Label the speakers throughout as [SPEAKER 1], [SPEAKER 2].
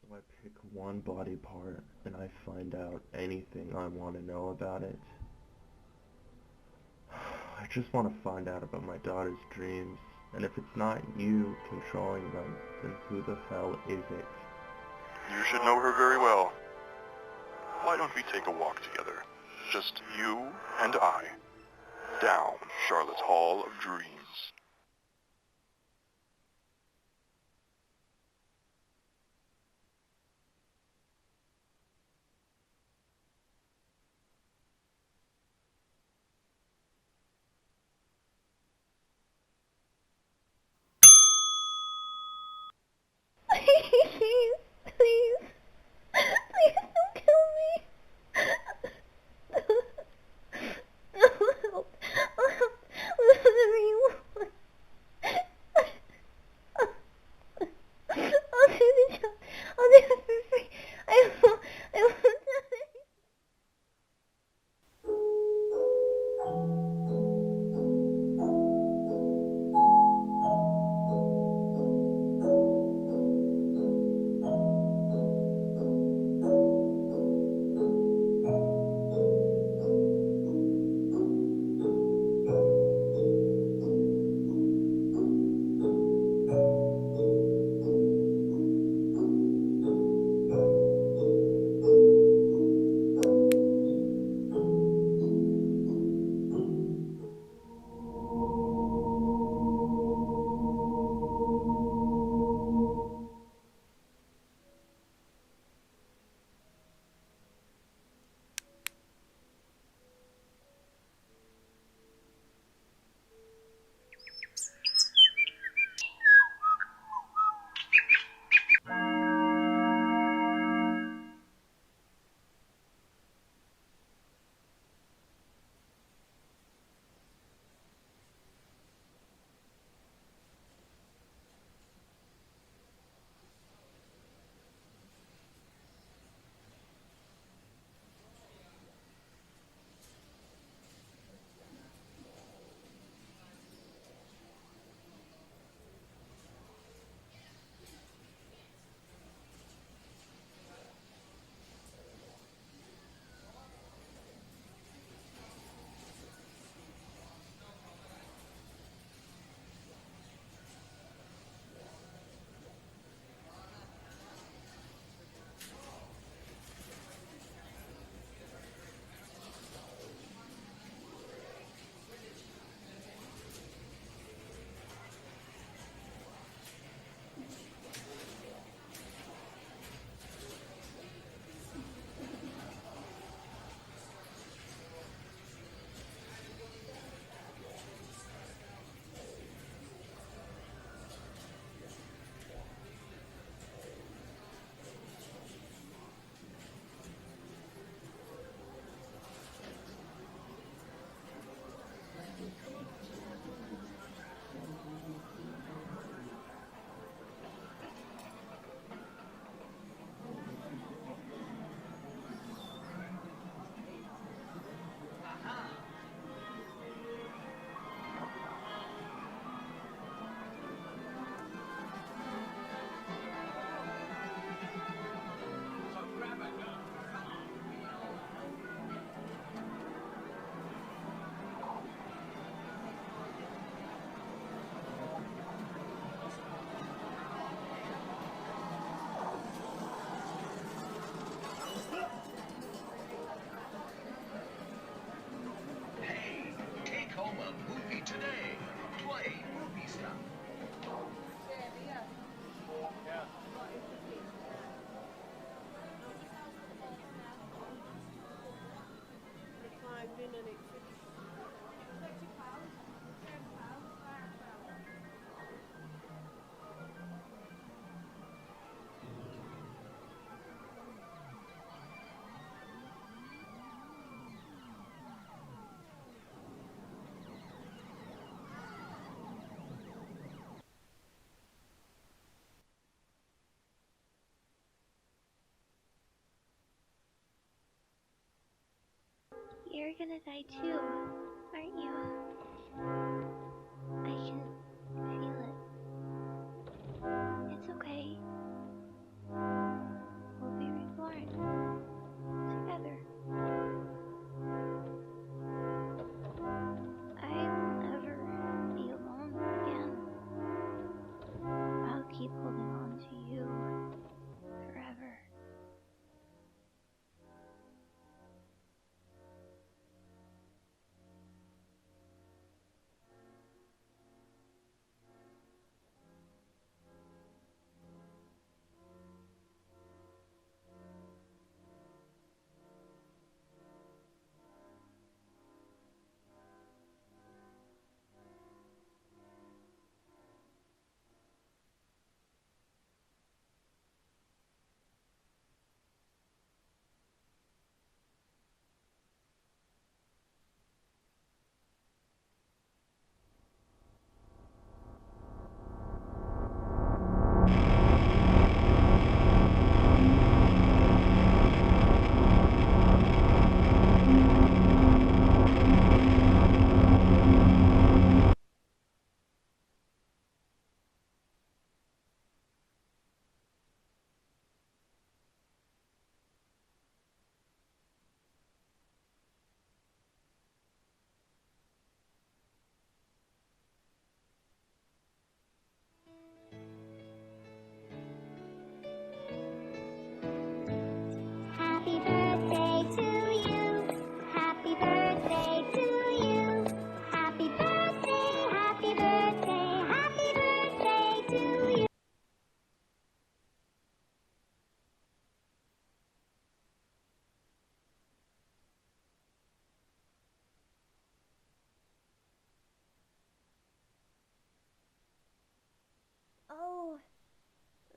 [SPEAKER 1] So I pick one body part and I find out anything I want to know about it. I just want to find out about my daughter's dreams, and if it's not you controlling them, then who the hell is it?
[SPEAKER 2] You should know her very well. Why don't we take a walk together? Just you and I. Down Charlotte's Hall of Dreams.
[SPEAKER 3] Please, please, please don't kill me. I'll help. Whatever you want. I'll do the job. I'll do it for free. I won't die. You're gonna die too, aren't you? I can feel it. It's okay.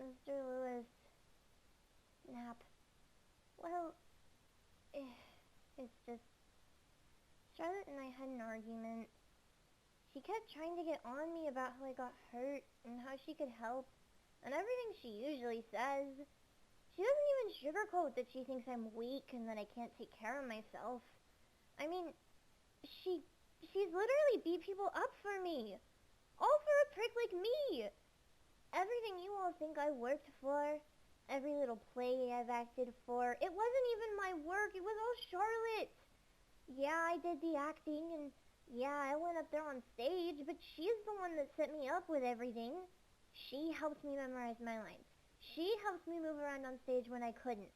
[SPEAKER 3] Mr. Lewis. Nap. Well, it's just... Charlotte and I had an argument. She kept trying to get on me about how I got hurt and how she could help, and everything she usually says. She doesn't even sugarcoat that she thinks I'm weak and that I can't take care of myself. I mean, she's literally beat people up for me. All for a prick like me. Everything you all think I worked for, every little play I've acted for, it wasn't even my work, it was all Charlotte. Yeah, I did the acting, and yeah, I went up there on stage, but she's the one that set me up with everything. She helped me memorize my lines. She helped me move around on stage when I couldn't.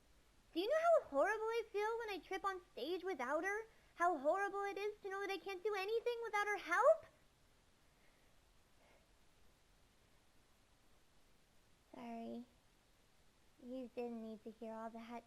[SPEAKER 3] Do you know how horrible I feel when I trip on stage without her? How horrible it is to know that I can't do anything without her help? Sorry. You didn't need to hear all that.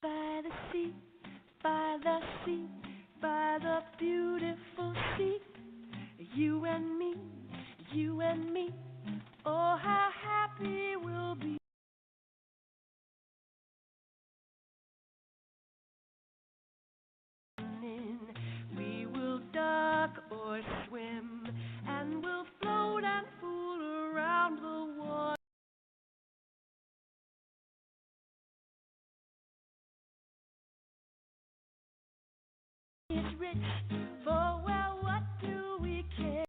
[SPEAKER 4] By the sea, by the sea, by the beautiful sea, you and me, oh how happy we'll be. We will duck or swim, and we'll float and fool around the water. It's rich, oh well, what do we care?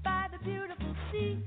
[SPEAKER 4] By the beautiful sea.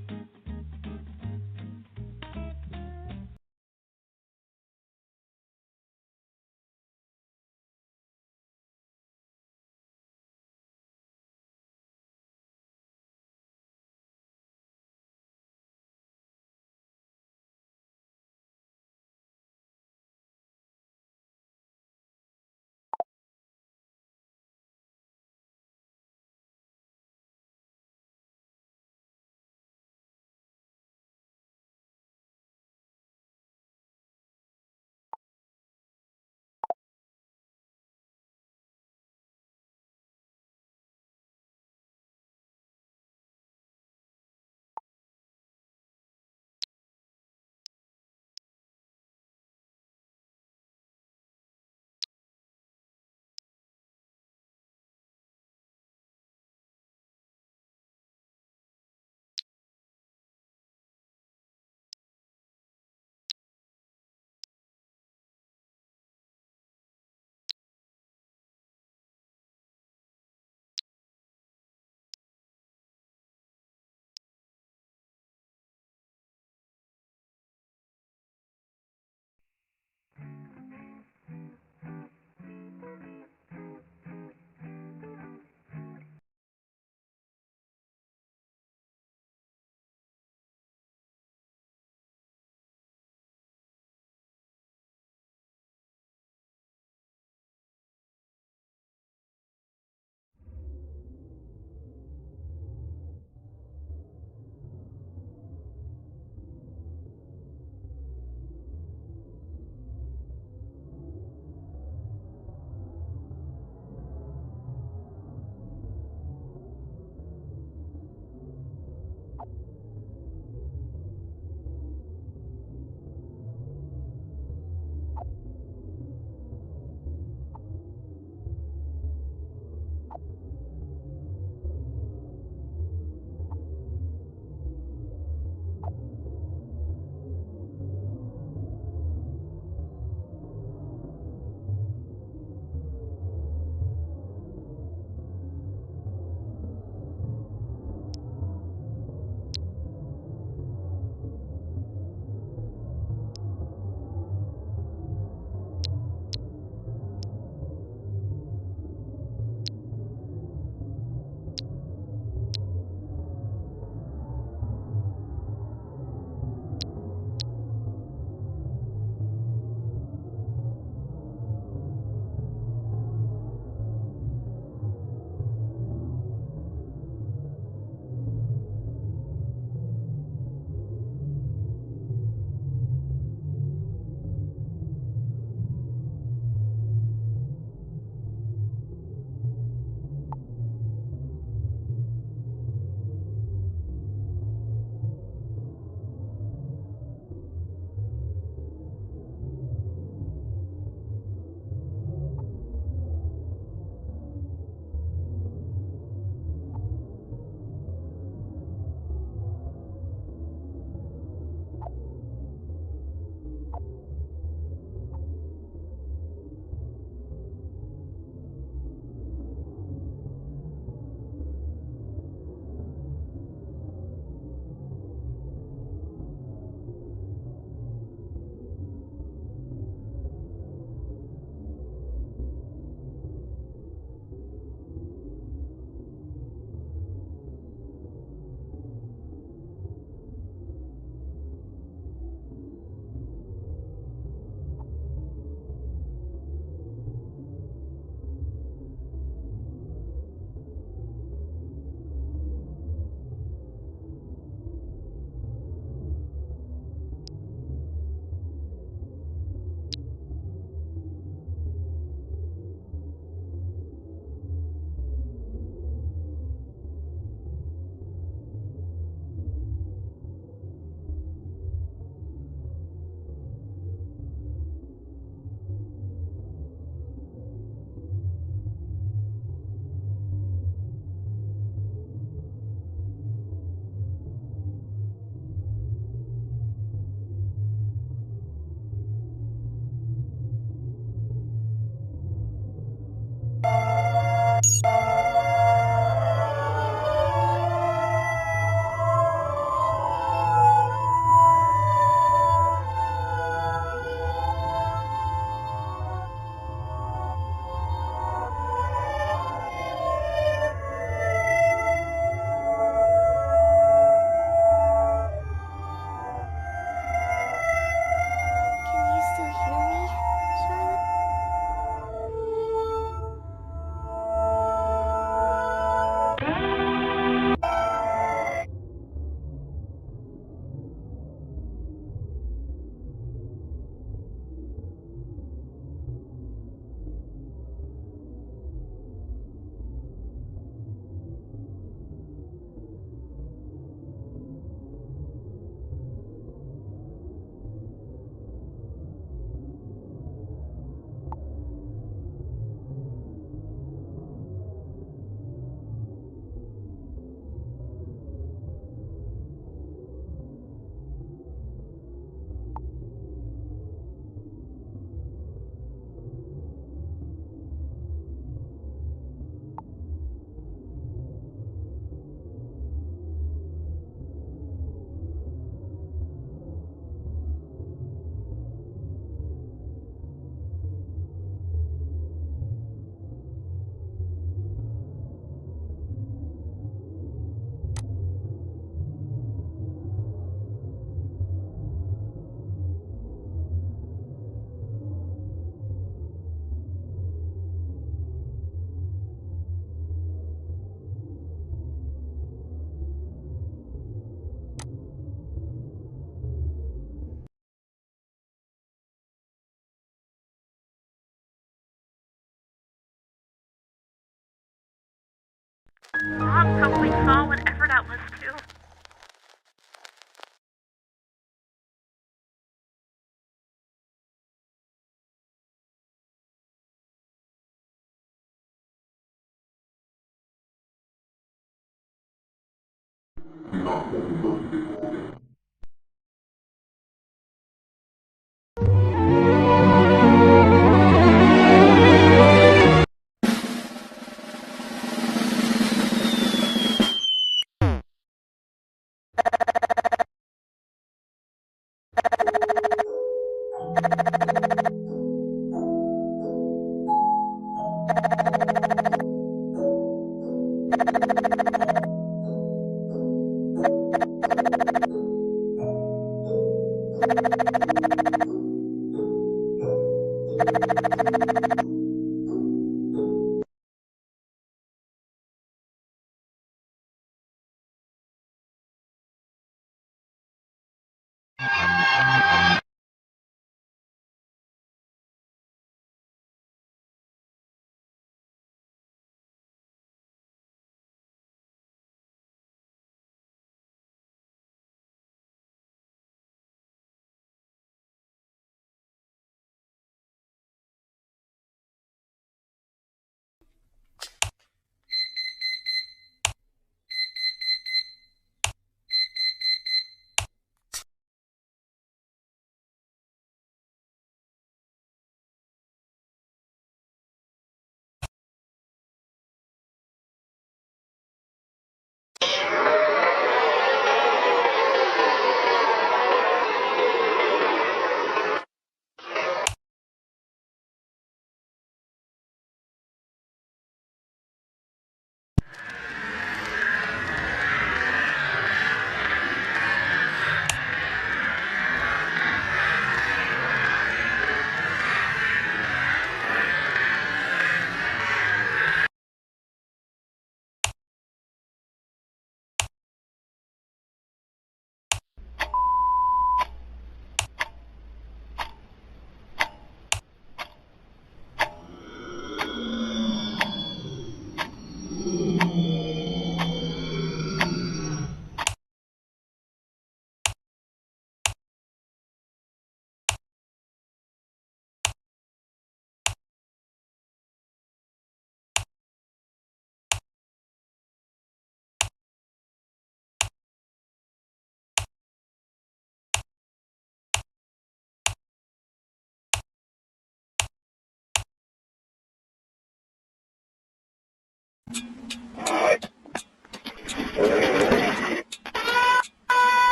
[SPEAKER 4] mom probably saw whatever that was too.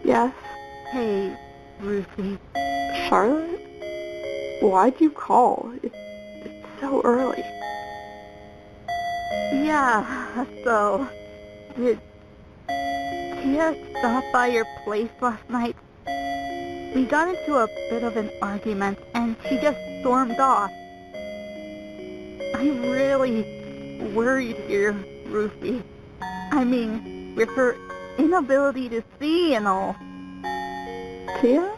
[SPEAKER 5] Yes?
[SPEAKER 6] Hey, Ruthie.
[SPEAKER 5] Charlotte? Why'd you call? It's so early.
[SPEAKER 6] Yeah, so, did Tia stop by your place last night? We got into a bit of an argument, and she just stormed off. I'm really worried here, Ruthie. I mean, with her inability to see and all.
[SPEAKER 5] Tia?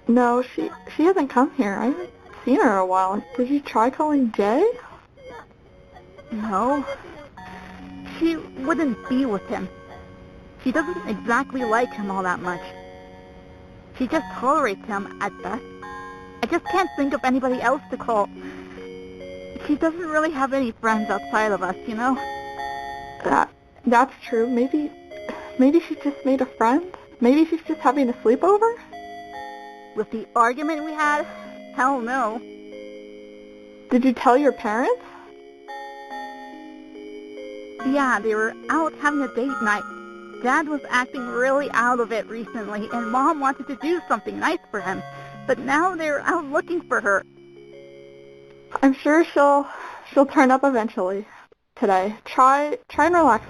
[SPEAKER 5] No, she hasn't come here. I haven't seen her in a while. Did you try calling Jay?
[SPEAKER 6] No. She wouldn't be with him. She doesn't exactly like him all that much. She just tolerates him at best. I just can't think of anybody else to call. She doesn't really have any friends outside of us, you know?
[SPEAKER 5] That's true. Maybe she just made a friend? Maybe she's just having a sleepover?
[SPEAKER 6] With the argument we had? Hell no.
[SPEAKER 5] Did you tell your parents?
[SPEAKER 6] Yeah, they were out having a date night. Dad was acting really out of it recently, and Mom wanted to do something nice for him. But now they're out looking for her.
[SPEAKER 5] I'm sure she'll turn up eventually today. Try and relax.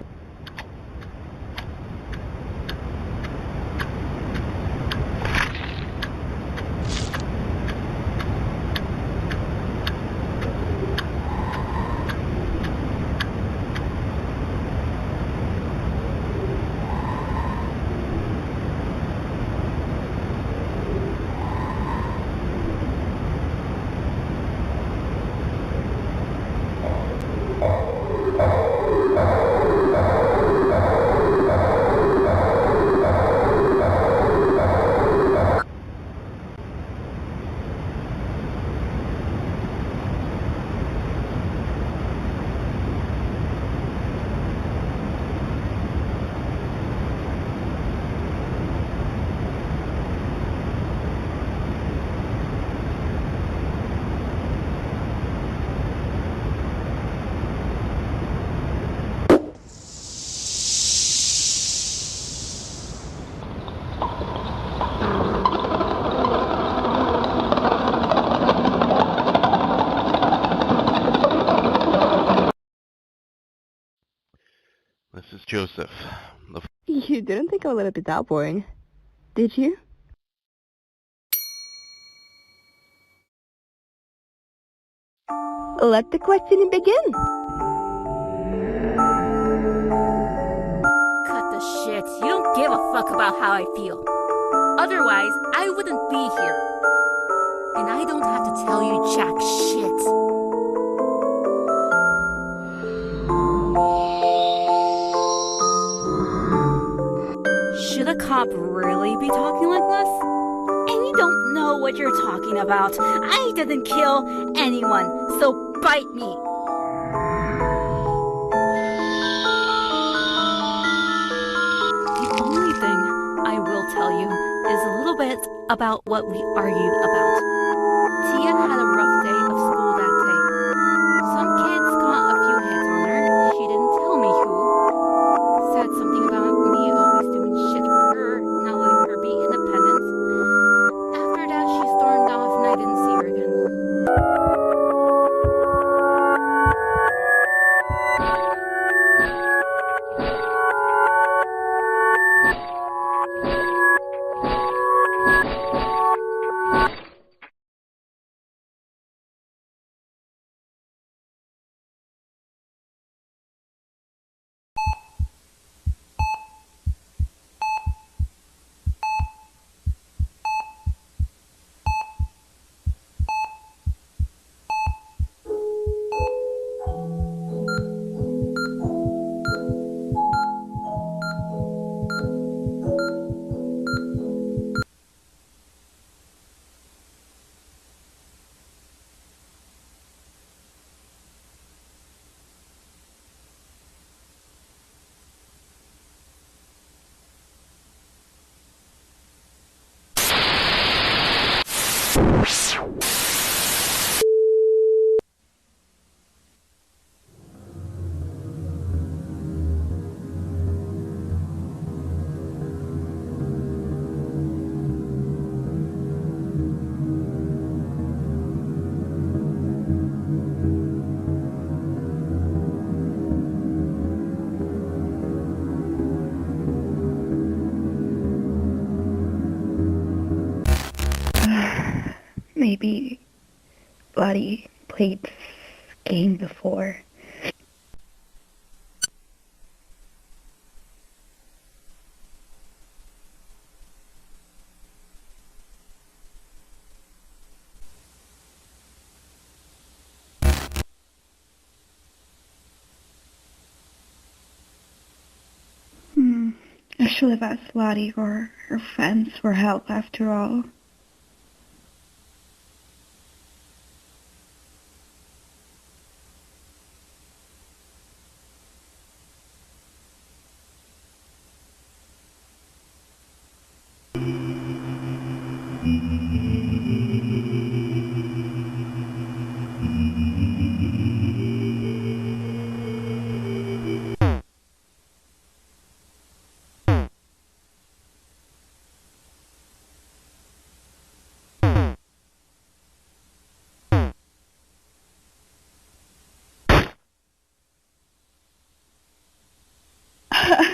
[SPEAKER 1] This is Joseph.
[SPEAKER 7] You didn't think I would let it be that boring, did you? Let the questioning begin.
[SPEAKER 8] Cut the shit. You don't give a fuck about how I feel. Otherwise, I wouldn't be here. And I don't have to tell you jack shit. Should a cop really be talking like this? And you don't know what you're talking about. I didn't kill anyone, so bite me. The only thing I will tell you is a little bit about what we argued about. Tia had a rough day of school that day. Some kids got a few hits on her. She didn't tell me who. Said something about me always doing shit for her, not letting her be independent. After that, she stormed off and I didn't see her again.
[SPEAKER 7] Maybe Lottie played this game before. I should have asked Lottie or her friends for help after all.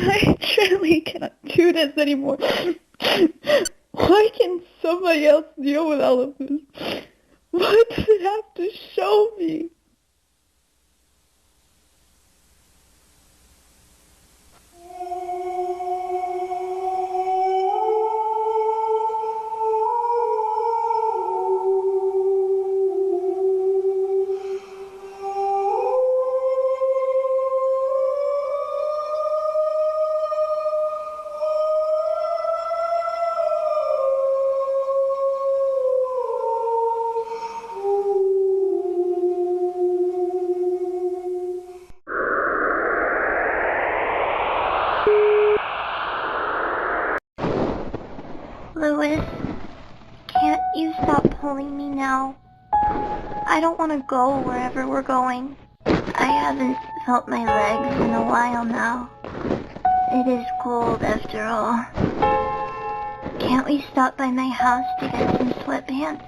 [SPEAKER 5] I truly cannot do this anymore. Why can't somebody else deal with all of this? Why does it have to show me?
[SPEAKER 3] Louis, can't you stop pulling me now? I don't want to go wherever we're going. I haven't felt my legs in a while now. It is cold after all. Can't we stop by my house to get some sweatpants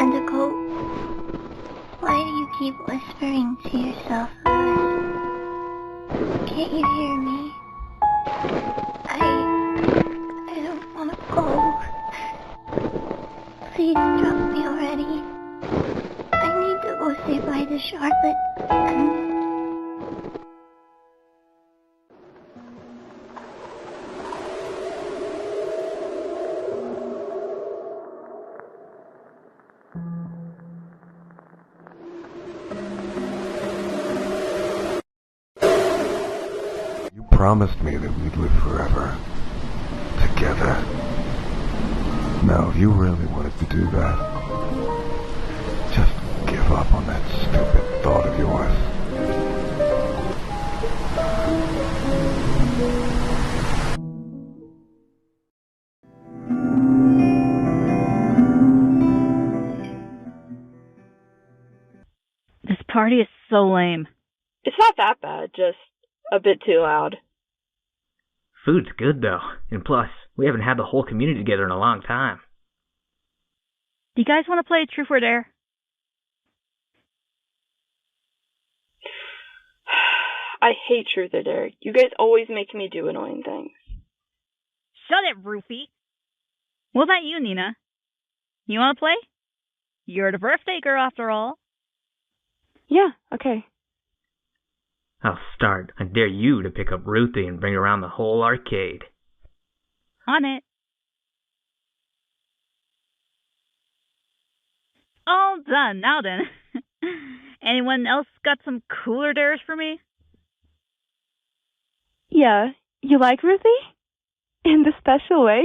[SPEAKER 3] and a coat? Why do you keep whispering to yourself, Louis? Can't you hear me? I don't want to go. Please drop me already. I need to go say bye to Charlotte and...
[SPEAKER 9] You promised me that we'd live forever. Together. Now, if you really wanted to do that, just give up on that stupid thought of yours.
[SPEAKER 6] This party is so lame.
[SPEAKER 10] It's not that bad, just a bit too loud.
[SPEAKER 11] Food's good, though. And plus, we haven't had the whole community together in a long time.
[SPEAKER 6] Do you guys want to play Truth or Dare?
[SPEAKER 10] I hate Truth or Dare. You guys always make me do annoying things.
[SPEAKER 6] Shut it, Rufy. What about you, Nina? You want to play? You're the birthday girl, after all.
[SPEAKER 10] Yeah, okay.
[SPEAKER 11] I'll start. I dare you to pick up Ruthie and bring her around the whole arcade.
[SPEAKER 6] On it. All done. Now then. Anyone else got some cooler dares for me?
[SPEAKER 10] Yeah, you like Ruthie? In the special way?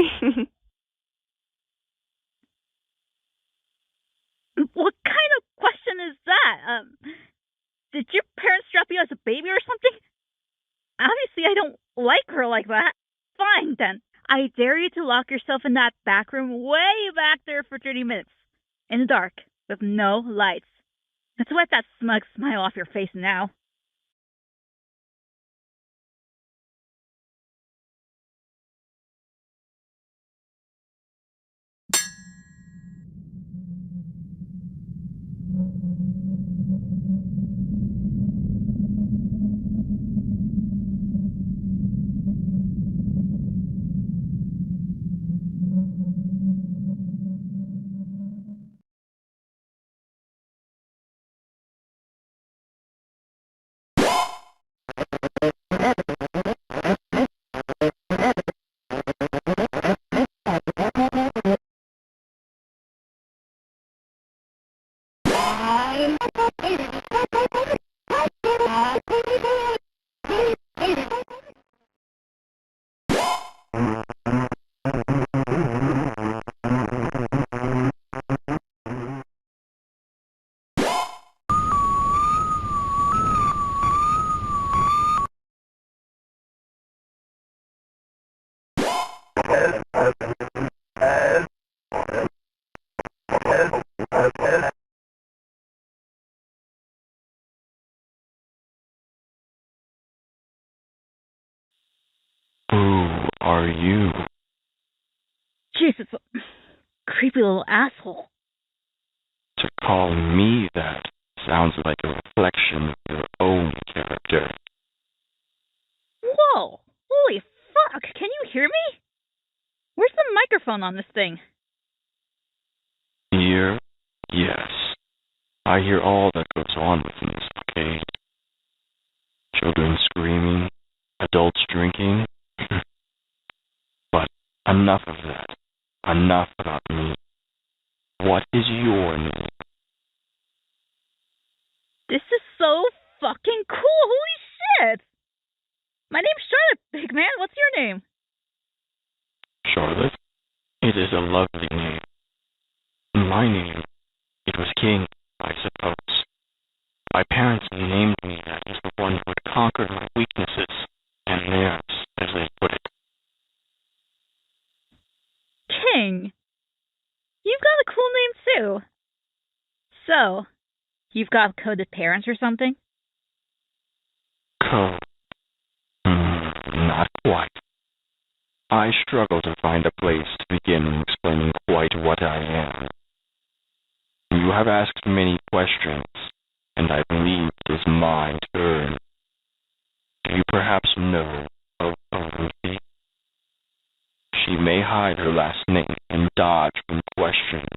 [SPEAKER 6] What kind of question is that? Did your parents drop you as a baby or something? Obviously, I don't like her like that. Fine, then. I dare you to lock yourself in that back room way back there for 30 minutes. In the dark, with no lights. Let's wipe that smug smile off your face now.
[SPEAKER 9] Who are you?
[SPEAKER 6] Jesus, creepy little asshole.
[SPEAKER 9] To call me that sounds like a reflection of your own character.
[SPEAKER 6] Whoa!
[SPEAKER 12] hear me? Where's the microphone on this thing?
[SPEAKER 13] Hear? Yes. I hear all that goes on within this arcade. Children screaming, adults drinking. But enough of that. Enough about me. What is your name?
[SPEAKER 12] This is so fucking cool! Holy shit! My name's Charlotte, big man. What's your name?
[SPEAKER 13] Charlotte? It is a lovely name. My name, it was King, I suppose. My parents named me that as the one who would conquer my weaknesses, and theirs, as they put it.
[SPEAKER 12] King? You've got a cool name, too. So, you've got coded parents or something?
[SPEAKER 13] Code? Not quite. I struggle to find a place to begin explaining quite what I am. You have asked many questions, and I believe it is my turn. Do you perhaps know of Ruthie? She may hide her last name and dodge from questions.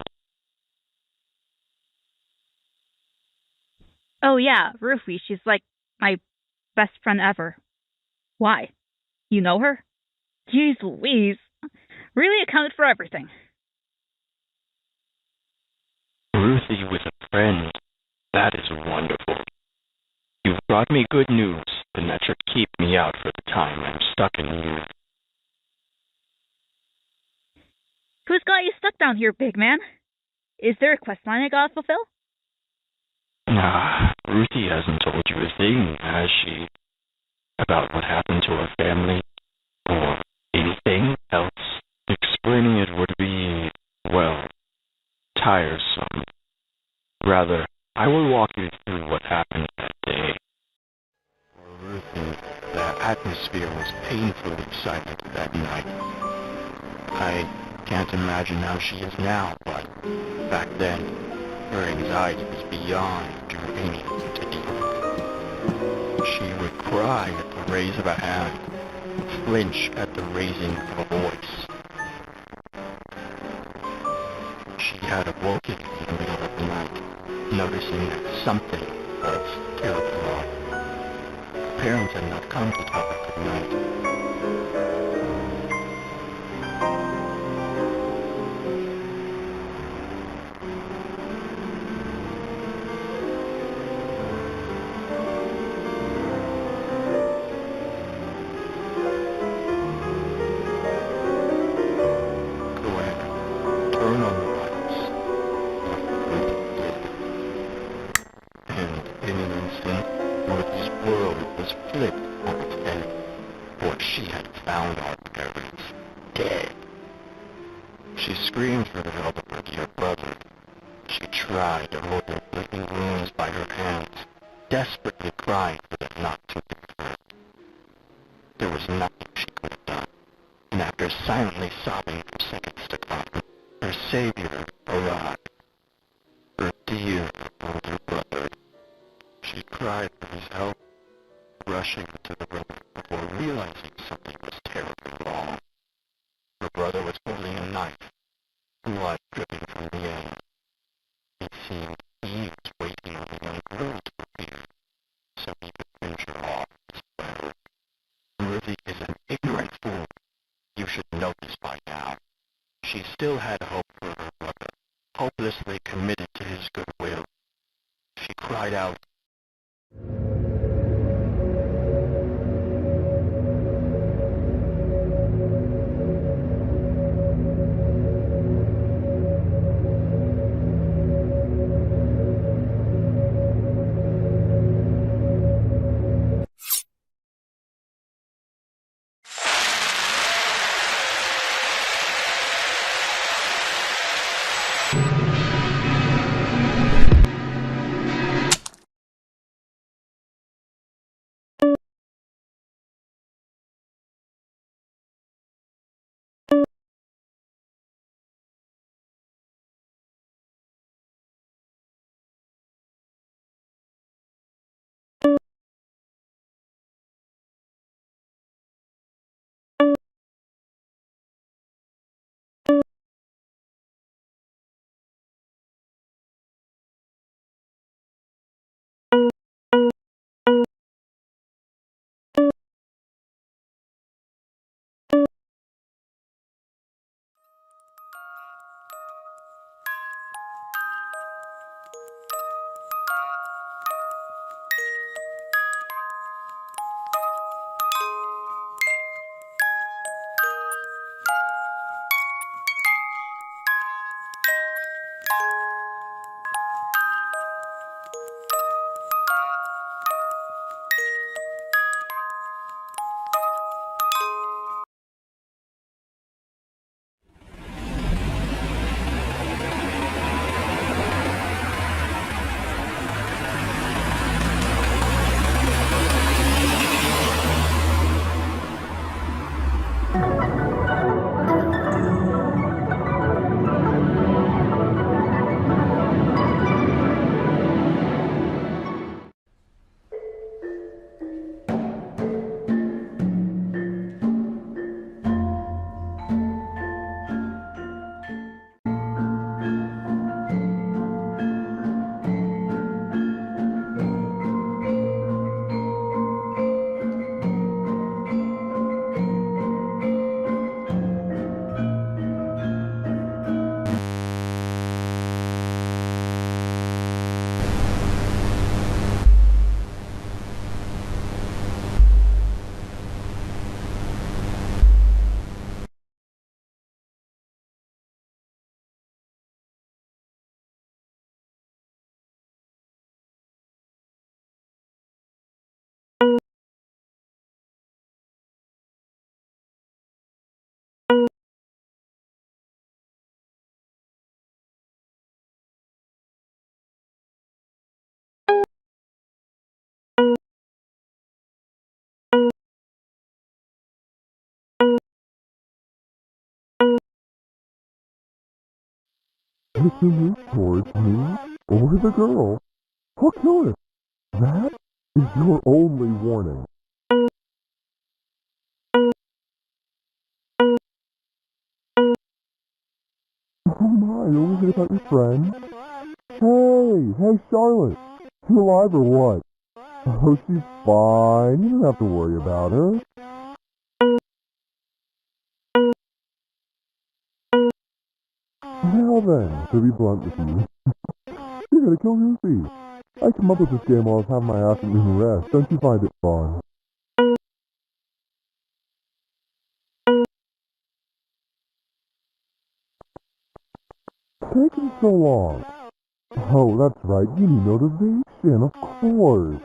[SPEAKER 12] Oh yeah, Ruthie. She's like my best friend ever. Why? You know her? Jeez Louise. Really accounted for everything.
[SPEAKER 13] Ruthie with a friend. That is wonderful. You've brought me good news, and that should keep me out for the time I'm stuck in here.
[SPEAKER 12] Who's got you stuck down here, big man? Is there a quest line I gotta fulfill?
[SPEAKER 13] Ruthie hasn't told you a thing, has she? About what happened to her family? Or anything else? Explaining it would be, well, tiresome. Rather, I will walk you through what happened that day. For Ruthie, the atmosphere was painfully silent that night. I can't imagine how she is now, but back then, her anxiety was beyond draining to deep. She would cry at the raise of a hand, flinch at the raising of a voice. She had awoken in the middle of the night, noticing that something was terribly wrong. Her parents had not come to tell her good night. Turn on the lights. And in an instant, Ruthie's world was flipped on its head, for she had found our parents dead. She screamed for the help of her dear brother. She tried to hold their bleeding wounds by her hands, desperately crying for them not to leave her. There was nothing she could have done, and after silently sobbing for seconds to come, her savior arrived. Her dear older brother. She cried for his help, rushing to the room before realizing something was terribly wrong. Her brother was holding a knife, blood dripping from the end. It seemed he was waiting on the young girl to appear, so he could finish her off as well. Ruthie is an ignorant fool. You should know this by now. She still had hope for her brother, hopelessly committed to his goodwill. She cried out,
[SPEAKER 9] Looking towards me or the girl. I'll kill it. That is your only warning. Oh my, are we here about your friend? Hey, Charlotte. You alive or what? Oh, she's fine. You don't have to worry about her. Now then, to be blunt with you, you're gonna kill Ruthie. I came up with this game while I was having my afternoon rest. Don't you find it fun? Taking so long. Oh, that's right. You need motivation, of course.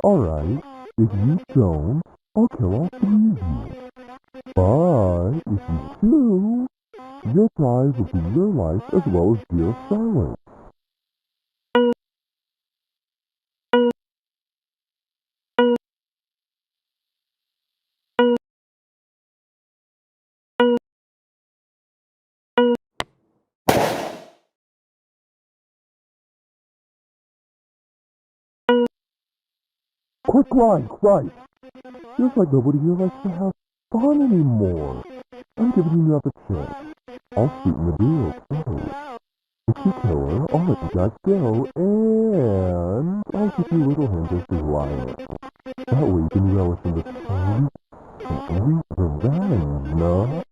[SPEAKER 9] Alright, if you don't, I'll kill all three of you. But if you do, your prize will be your life as well as dear Charlotte. Quick, right. Feels like nobody here likes to have fun anymore. I'm giving you another chance. I'll sweeten the deal, so if you kill her, I'll let you guys go, and I'll give you a little hint as to who I am. That way you can relish in the sweet revenge, no?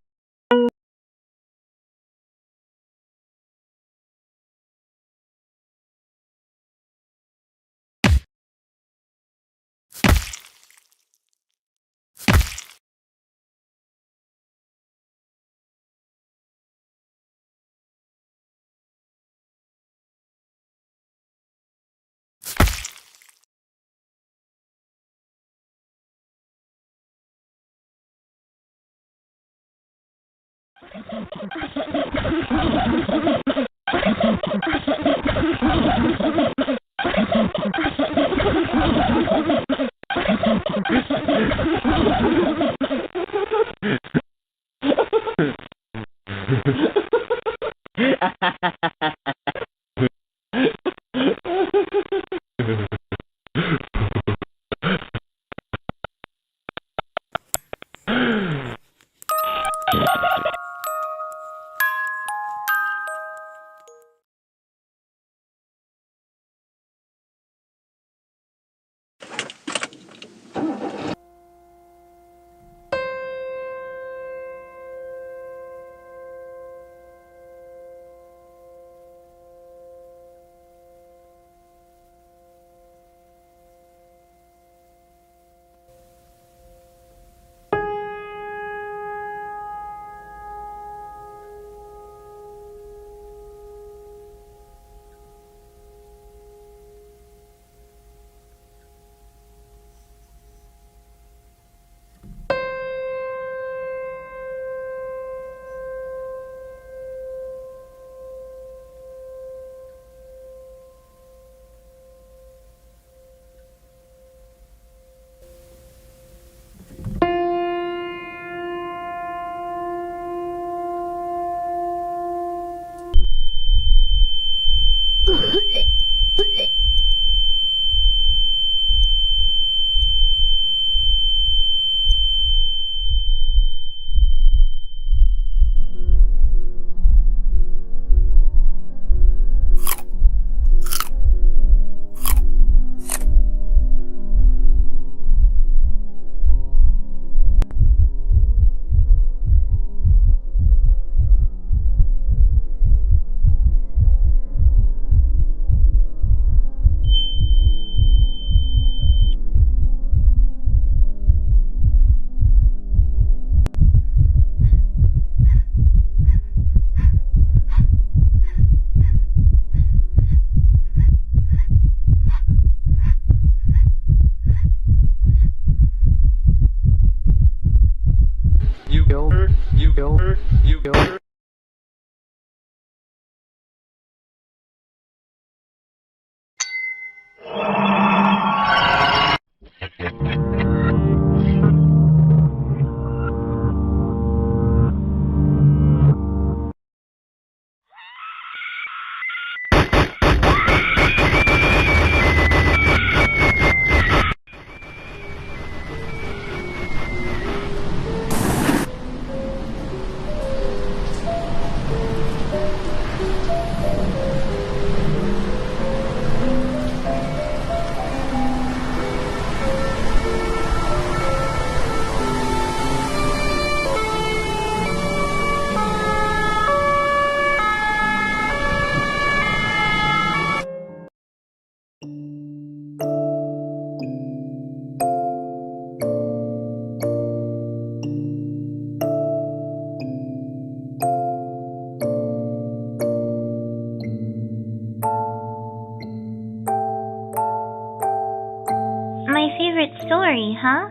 [SPEAKER 3] favorite story, huh?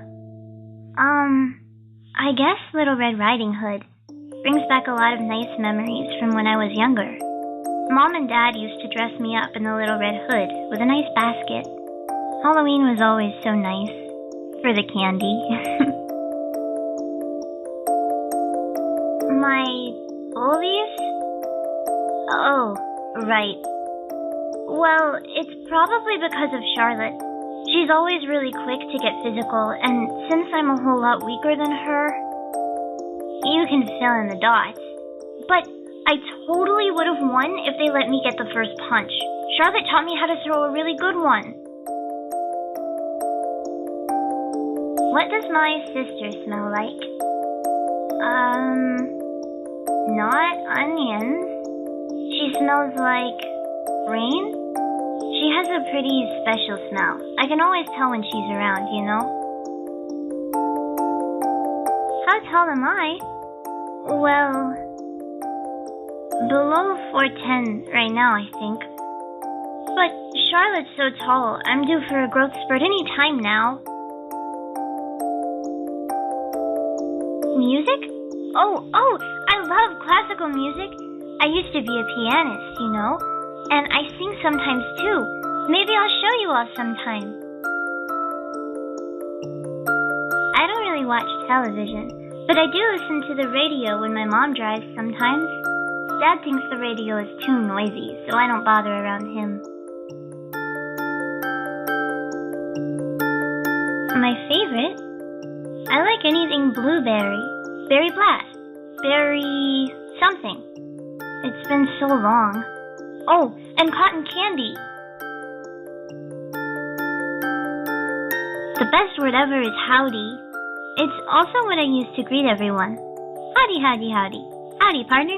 [SPEAKER 3] I guess Little Red Riding Hood brings back a lot of nice memories from when I was younger. Mom and Dad used to dress me up in the Little Red Hood with a nice basket. Halloween was always so nice. For the candy. My bullies? Oh, right. Well, it's probably because of Charlotte. She's always really quick to get physical, and since I'm a whole lot weaker than her, you can fill in the dots. But I totally would have won if they let me get the first punch. Charlotte taught me how to throw a really good one. What does my sister smell like? Not onions. She smells like rain? She has a pretty special smell. I can always tell when she's around, you know? How tall am I? Well, below 4'10" right now, I think. But Charlotte's so tall, I'm due for a growth spurt any time now. Music? Oh, I love classical music. I used to be a pianist, you know? And I sing sometimes too. Maybe I'll show you all sometime. I don't really watch television, but I do listen to the radio when my mom drives sometimes. Dad thinks the radio is too noisy, so I don't bother around him. My favorite? I like anything blueberry, berry blast, berry something. It's been so long. Oh, and cotton candy. The best word ever is howdy. It's also what I use to greet everyone. Howdy, howdy, howdy. Howdy, partner.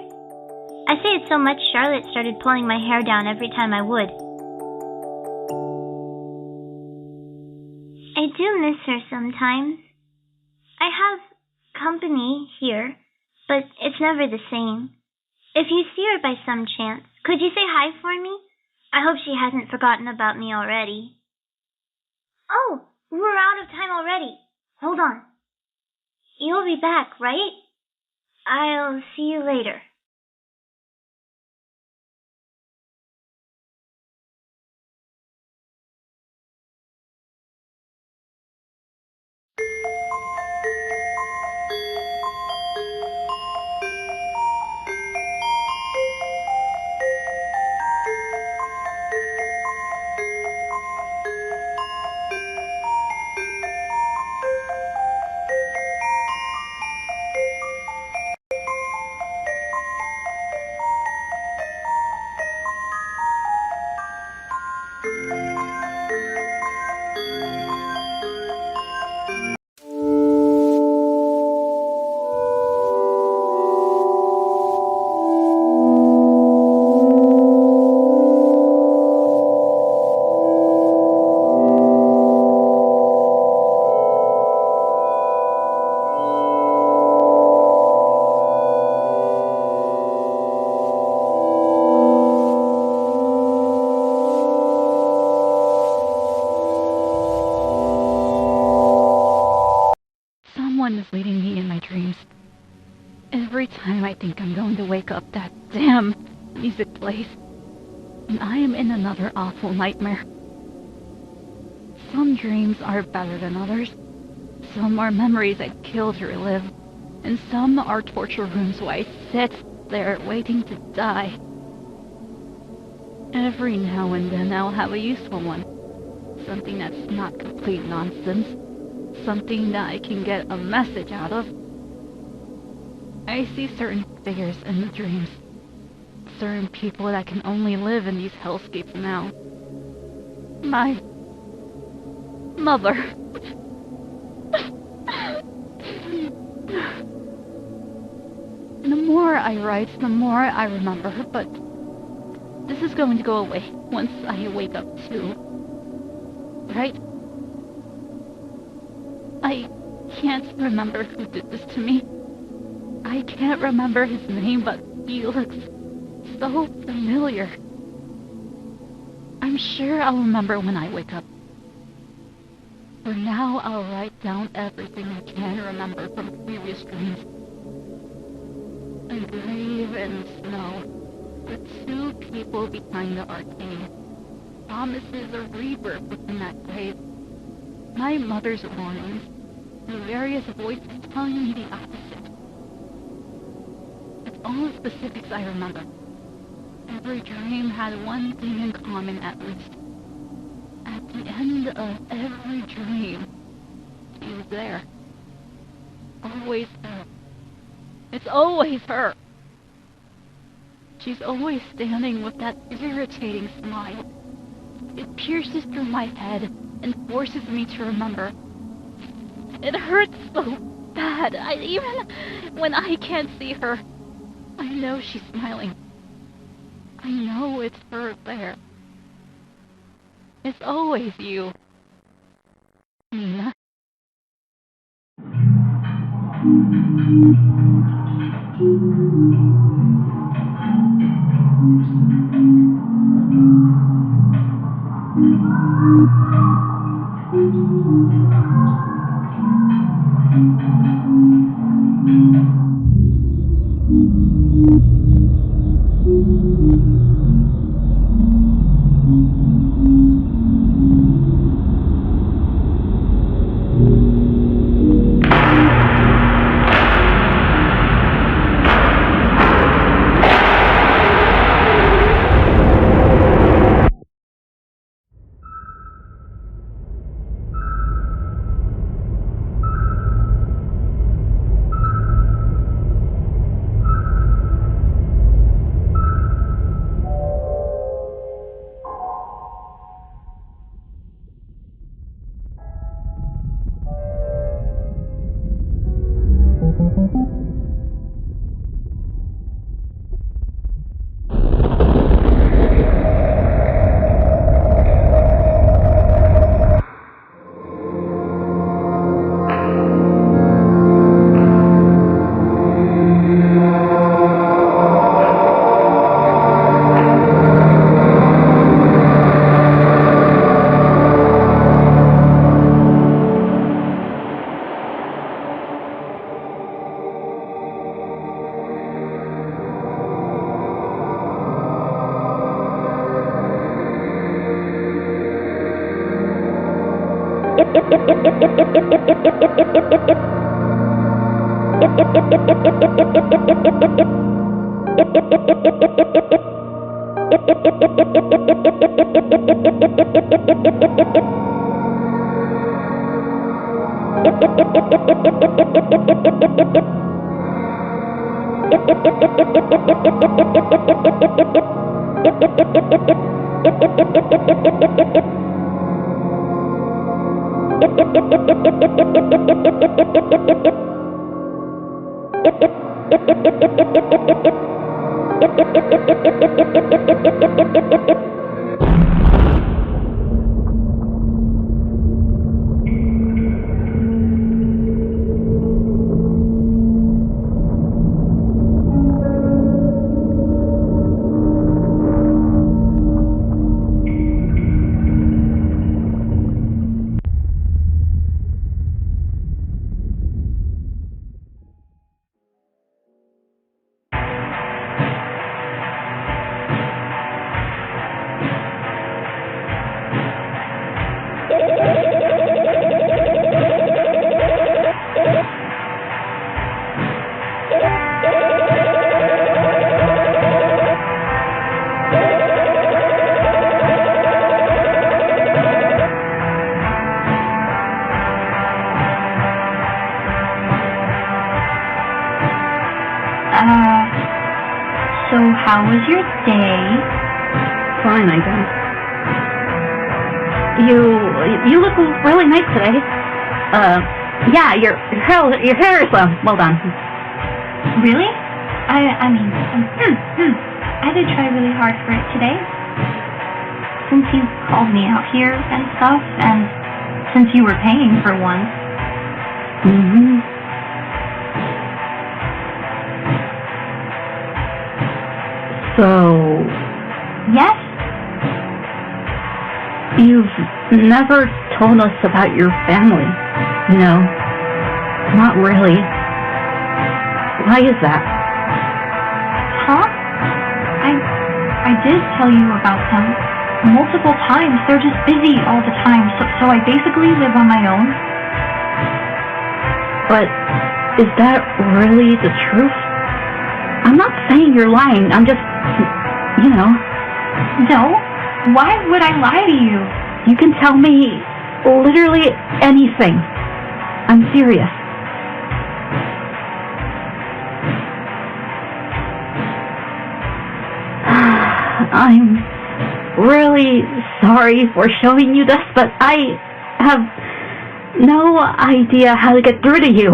[SPEAKER 3] I say it so much Charlotte started pulling my hair down every time I would. I do miss her sometimes. I have company here, but it's never the same. If you see her by some chance, could you say hi for me? I hope she hasn't forgotten about me already. Oh, we're out of time already. Hold on. You'll be back, right? I'll see you later.
[SPEAKER 12] Someone is leading me in my dreams. Every time I think I'm going to wake up, that damn music plays, and I am in another awful nightmare. Some dreams are better than others. Some are memories I kill to relive, and some are torture rooms where I sit there waiting to die. Every now and then I'll have a useful one. Something that's not complete nonsense. Something that I can get a message out of. I see certain figures in the dreams. Certain people that can only live in these hellscapes now. My mother. The more I write, the more I remember her, but this is going to go away once I wake up too. Right? I can't remember who did this to me. I can't remember his name, but he looks so familiar. I'm sure I'll remember when I wake up. For now, I'll write down everything I can remember from previous dreams. A grave in the snow. The two people behind the arcade. Promises of rebirth within that grave. My mother's warnings. The various voices telling me the opposite. It's all the specifics I remember. Every dream had one thing in common at least. At the end of every dream, she was there. Always her. It's always her. She's always standing with that irritating smile. It pierces through my head and forces me to remember. It hurts so bad. Even when I can't see her, I know she's smiling. I know it's her there. It's always you, Nina.
[SPEAKER 14] So how was your day?
[SPEAKER 12] Fine, I guess. You look really nice today. Yeah, your hair is well done.
[SPEAKER 14] Really? I mean, I did try really hard for it today. Since you called me out here and stuff, and since you were paying for one.
[SPEAKER 12] Mm-hmm. So...
[SPEAKER 14] Yes?
[SPEAKER 12] You've never told us about your family. You know, not really. Why is that?
[SPEAKER 14] Huh? I did tell you about them multiple times. They're just busy all the time, so I basically live on my own.
[SPEAKER 12] But is that really the truth? I'm not saying you're lying. I'm just, you know.
[SPEAKER 14] No? Why would I lie to you?
[SPEAKER 12] You can tell me literally anything. I'm serious. I'm really sorry for showing you this, but I have no idea how to get through to you.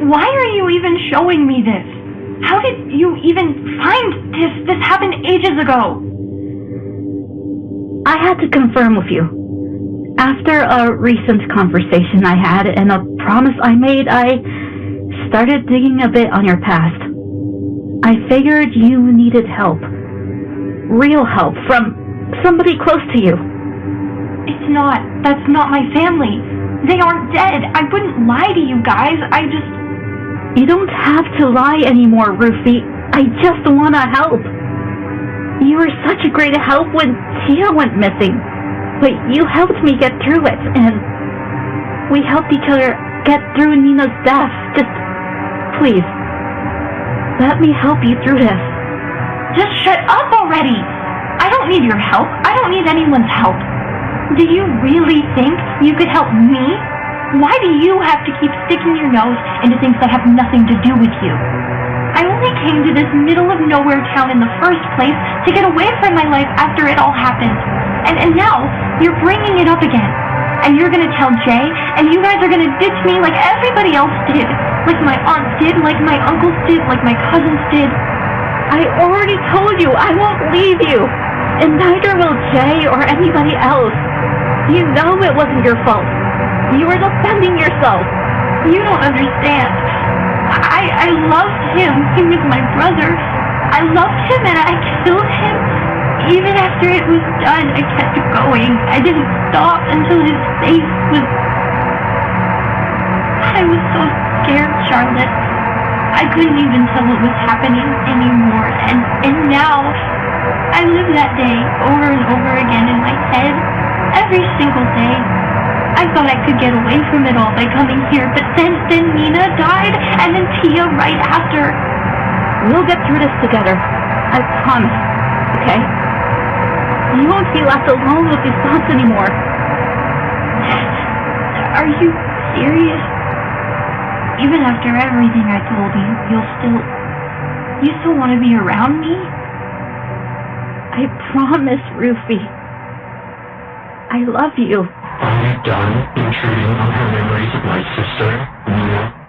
[SPEAKER 14] Why are you even showing me this? How did you even find this? This happened ages ago.
[SPEAKER 12] I had to confirm with you. After a recent conversation I had and a promise I made, I started digging a bit on your past. I figured you needed help. Real help from somebody close to you.
[SPEAKER 14] That's not my family. They aren't dead. I wouldn't lie to you guys.
[SPEAKER 12] You don't have to lie anymore, Rufy. I just want to help. You were such a great help when Tia went missing. But you helped me get through it, and we helped each other get through Nina's death. Just, please, let me help you through this.
[SPEAKER 14] Just shut up already! I don't need your help. I don't need anyone's help. Do you really think you could help me? Why do you have to keep sticking your nose into things that have nothing to do with you? I only came to this middle of nowhere town in the first place to get away from my life after it all happened. And now, you're bringing it up again. And you're gonna tell Jay, and you guys are gonna ditch me like everybody else did. Like my aunts did, like my uncles did, like my cousins did.
[SPEAKER 12] I already told you I won't leave you. And neither will Jay or anybody else. You know it wasn't your fault. You were defending yourself.
[SPEAKER 14] You don't understand. I loved him. He was my brother. I loved him and I killed him. Even after it was done, I kept going. I didn't stop until his face was... I was so scared, Charlotte. I couldn't even tell what was happening anymore. And now, I live that day over and over again in my head. Every single day. I thought I could get away from it all by coming here, but then Nina died, and then Tia right after.
[SPEAKER 12] We'll get through this together. I promise. Okay? You won't be left alone with these thoughts anymore.
[SPEAKER 14] Are you serious? Even after everything I told you, you still want to be around me?
[SPEAKER 12] I promise, Rufy. I love you.
[SPEAKER 13] Are you done intruding on her memories of my sister, Nina?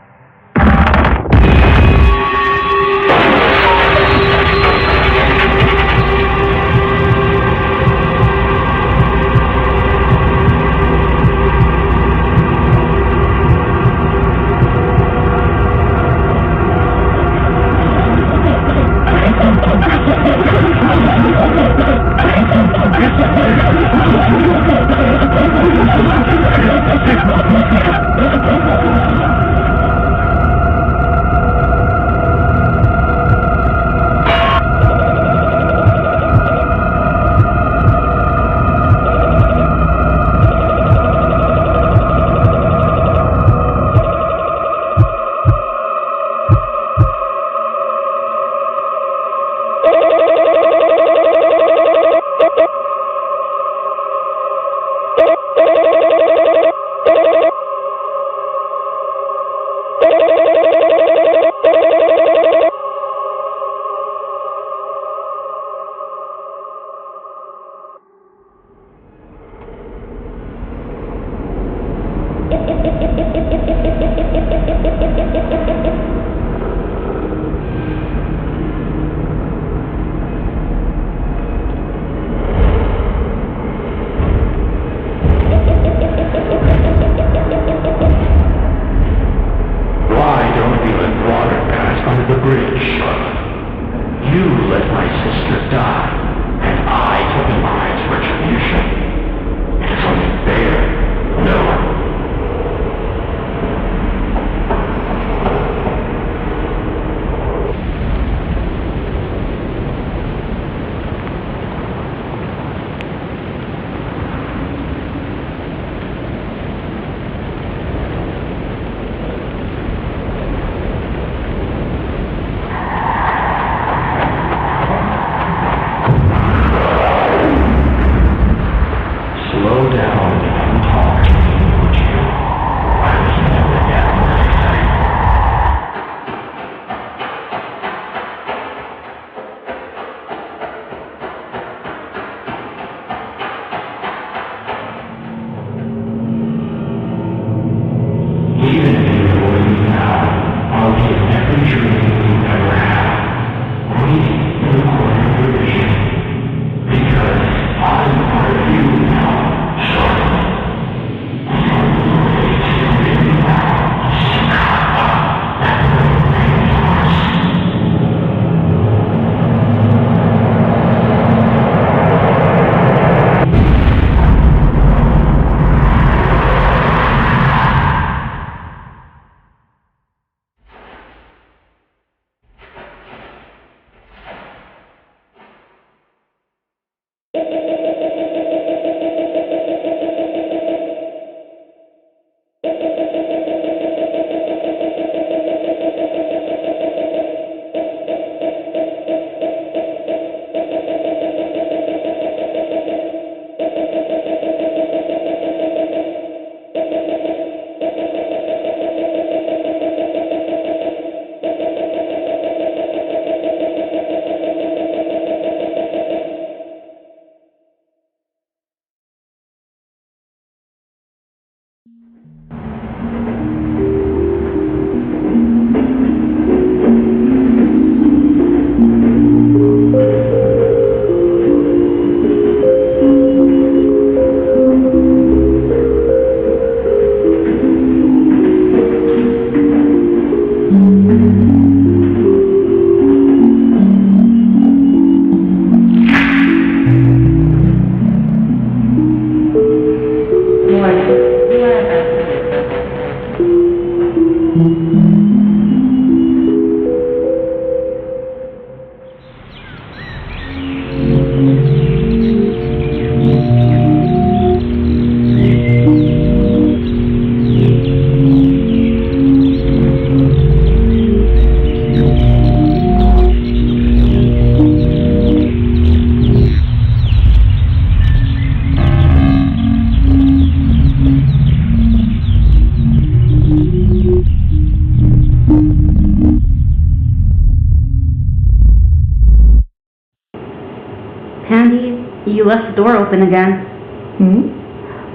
[SPEAKER 15] You left the door open again.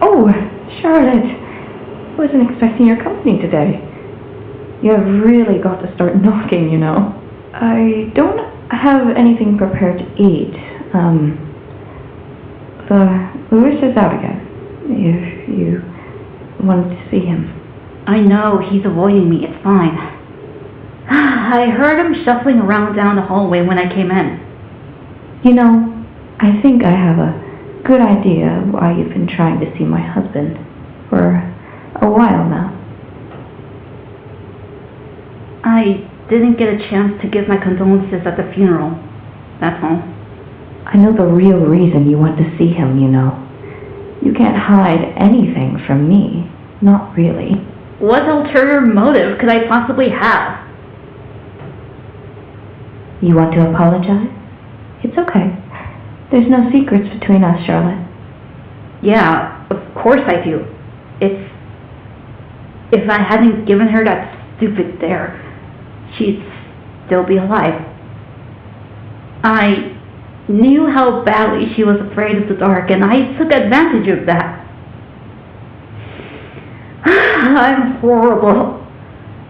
[SPEAKER 16] Oh, Charlotte. Wasn't expecting your company today. You've really got to start knocking, you know. I don't have anything prepared to eat. Louis is out again. If you wanted to see him.
[SPEAKER 15] I know, he's avoiding me. It's fine. I heard him shuffling around down the hallway when I came in.
[SPEAKER 16] You know, I think I have a good idea why you've been trying to see my husband for a while now.
[SPEAKER 15] I didn't get a chance to give my condolences at the funeral. That's all.
[SPEAKER 16] I know the real reason you want to see him, you know. You can't hide anything from me. Not really.
[SPEAKER 15] What ulterior motive could I possibly have?
[SPEAKER 16] You want to apologize? It's okay. There's no secrets between us, Charlotte.
[SPEAKER 15] Yeah, of course I do. If I hadn't given her that stupid dare, she'd still be alive. I knew how badly she was afraid of the dark, and I took advantage of that. I'm horrible.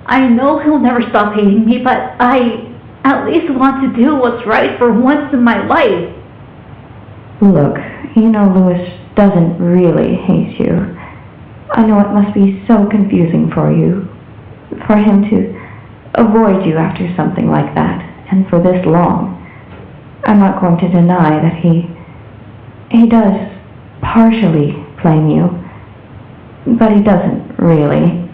[SPEAKER 15] I know he'll never stop hating me, but I at least want to do what's right for once in my life.
[SPEAKER 16] Look, you know Louis doesn't really hate you. I know it must be so confusing for you, for him to avoid you after something like that, and for this long. I'm not going to deny that he does partially blame you, but he doesn't really.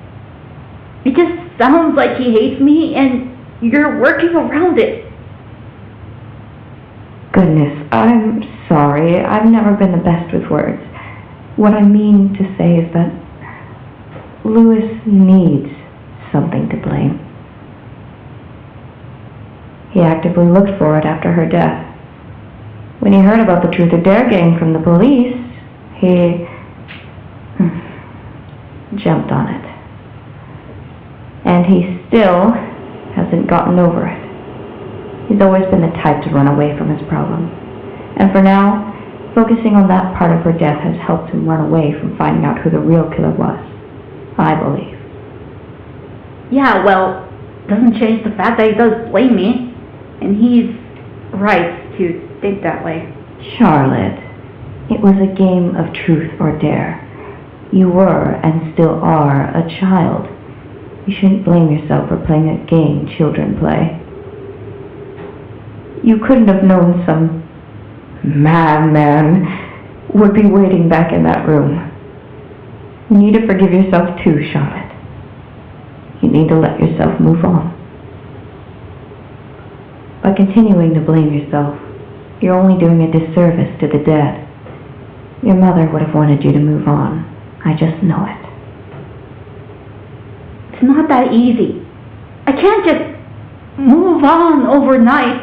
[SPEAKER 15] It just sounds like he hates me, and you're working around it.
[SPEAKER 16] Goodness, I'm sorry. I've never been the best with words. What I mean to say is that Louis needs something to blame. He actively looked for it after her death. When he heard about the Truth or Dare game from the police, he jumped on it. And he still hasn't gotten over it. He's always been the type to run away from his problems. And for now, focusing on that part of her death has helped him run away from finding out who the real killer was, I believe.
[SPEAKER 15] Yeah, well, doesn't change the fact that he does blame me. And he's right to think that way.
[SPEAKER 16] Charlotte, it was a game of truth or dare. You were, and still are, a child. You shouldn't blame yourself for playing a game children play. You couldn't have known some madman would be waiting back in that room. You need to forgive yourself too, Charlotte. You need to let yourself move on. By continuing to blame yourself, you're only doing a disservice to the dead. Your mother would have wanted you to move on. I just know it.
[SPEAKER 15] It's not that easy. I can't just move on overnight.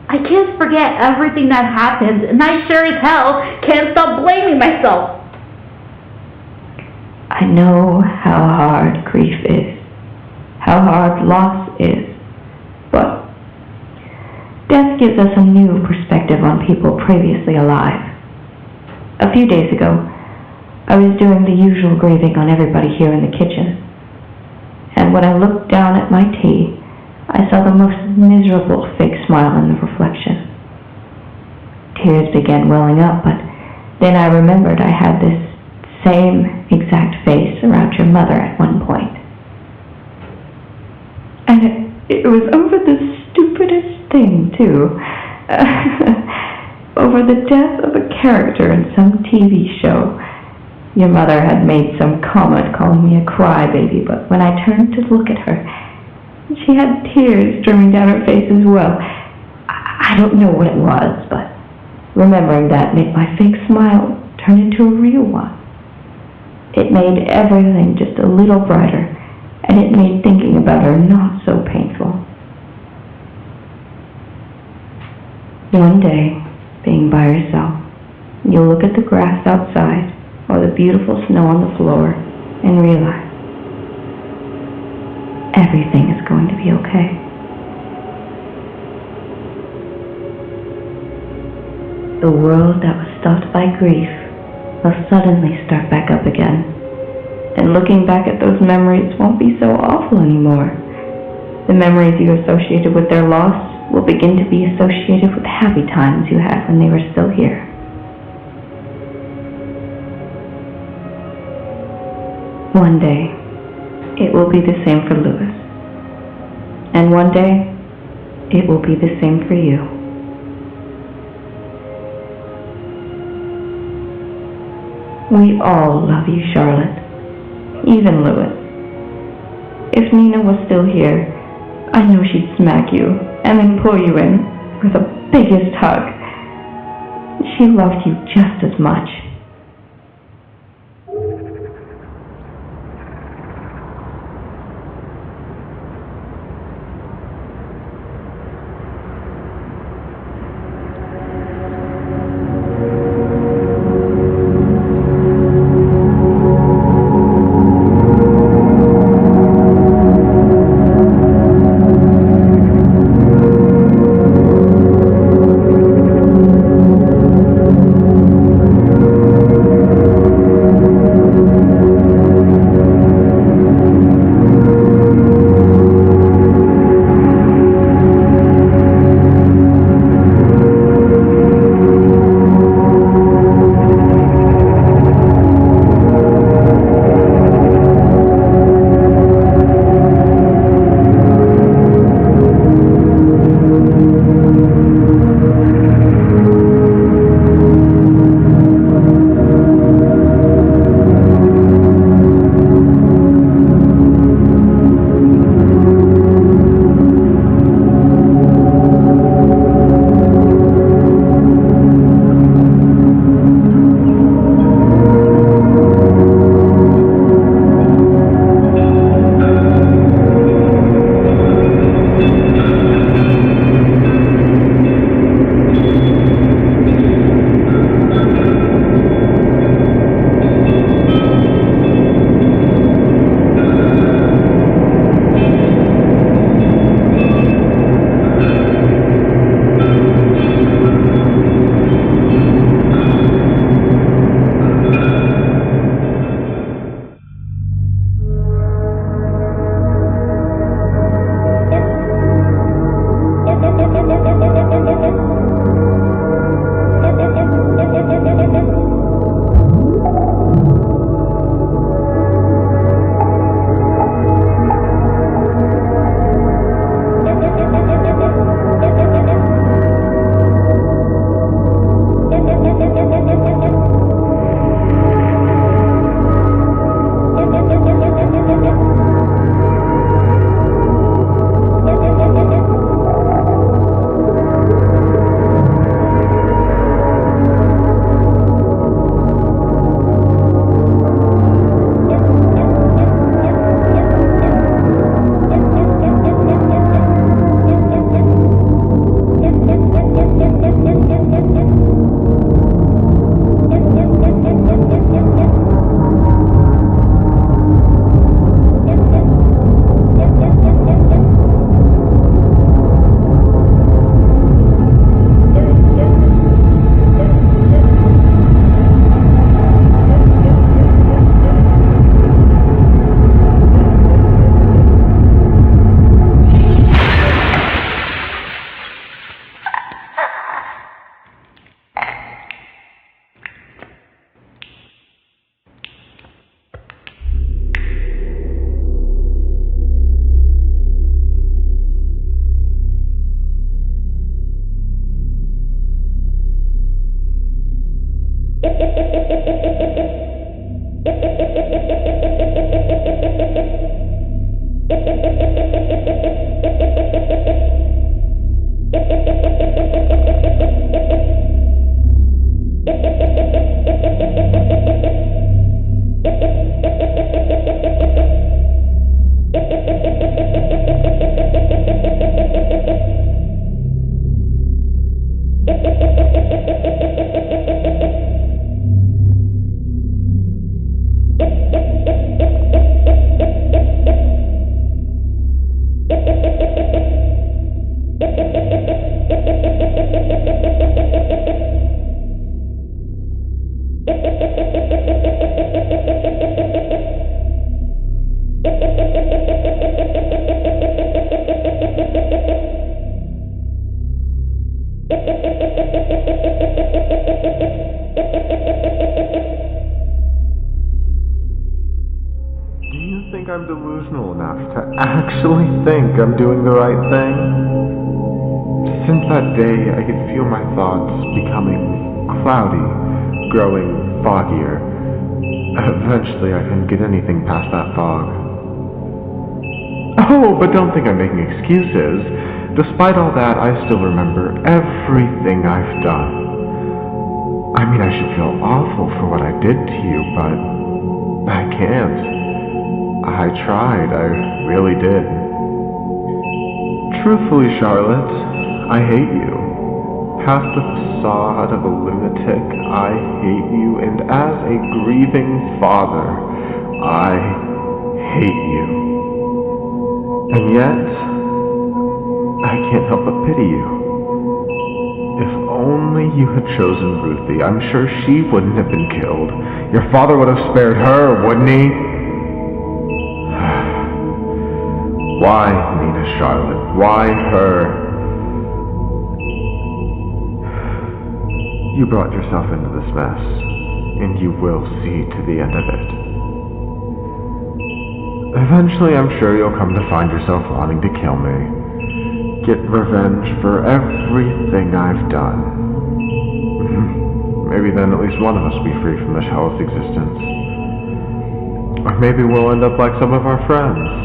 [SPEAKER 15] I can't forget everything that happened, and I sure as hell can't stop blaming myself.
[SPEAKER 16] I know how hard grief is, how hard loss is, but death gives us a new perspective on people previously alive. A few days ago, I was doing the usual grieving on everybody here in the kitchen, and when I looked down at my tea, I saw the most miserable fake smile in the reflection. Tears began welling up, but then I remembered I had this same exact face around your mother at one point. And it was over the stupidest thing, too. Over the death of a character in some TV show. Your mother had made some comment calling me a crybaby, but when I turned to look at her, she had tears streaming down her face as well. I don't know what it was, but remembering that made my fake smile turn into a real one. It made everything just a little brighter, and it made thinking about her not so painful. One day, being by yourself, you'll look at the grass outside or the beautiful snow on the floor and realize everything is going to be okay. The world that was stopped by grief will suddenly start back up again. And looking back at those memories won't be so awful anymore. The memories you associated with their loss will begin to be associated with happy times you had when they were still here. One day, it will be the same for Louis. And one day, it will be the same for you. We all love you, Charlotte. Even Louis. If Nina was still here, I know she'd smack you and then pull you in for the biggest hug. She loved you just as much.
[SPEAKER 9] Do you think I'm delusional enough to actually think I'm doing the right thing? Since that day, I could feel my thoughts becoming cloudy, growing foggier. Eventually, I couldn't get anything past that fog. Oh, but don't think I'm making excuses. Despite all that, I still remember everything I've done. I mean, I should feel awful for what I did to you, but I can't. I tried, I really did. Truthfully, Charlotte, I hate you. Past the facade of a lunatic, I hate you, and as a grieving father, I hate you. And yet, I can't help but pity you. If only you had chosen Ruthie, I'm sure she wouldn't have been killed. Your father would have spared her, wouldn't he? Why, Nina Charlotte? Why her? You brought yourself into this mess, and you will see to the end of it. Eventually, I'm sure you'll come to find yourself wanting to kill me. Get revenge for everything I've done. Maybe then at least one of us will be free from this hellish existence. Or maybe we'll end up like some of our friends.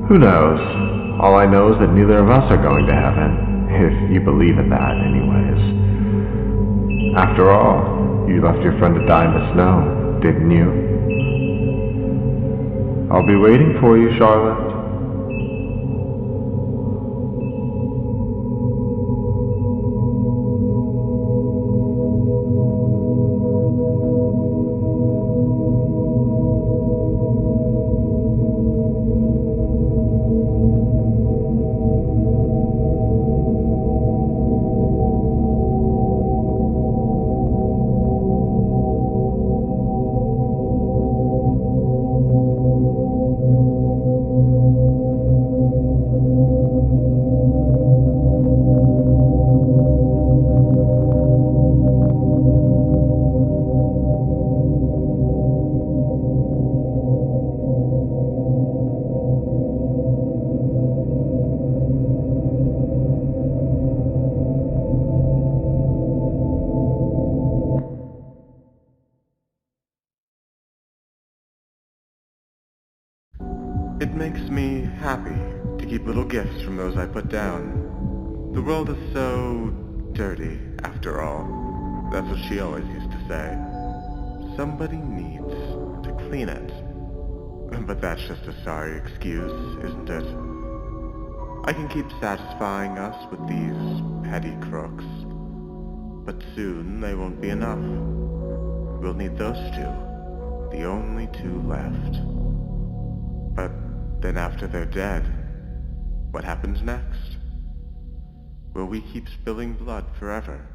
[SPEAKER 9] Who knows? All I know is that neither of us are going to heaven, if you believe in that anyways. After all, you left your friend to die in the snow, didn't you? I'll be waiting for you, Charlotte. It makes me happy to keep little gifts from those I put down. The world is so dirty, after all. That's what she always used to say. Somebody needs to clean it. But that's just a sorry excuse, isn't it? I can keep satisfying us with these petty crooks. But soon they won't be enough. We'll need those two. The only two left. But then after they're dead, what happens next? Will we keep spilling blood forever?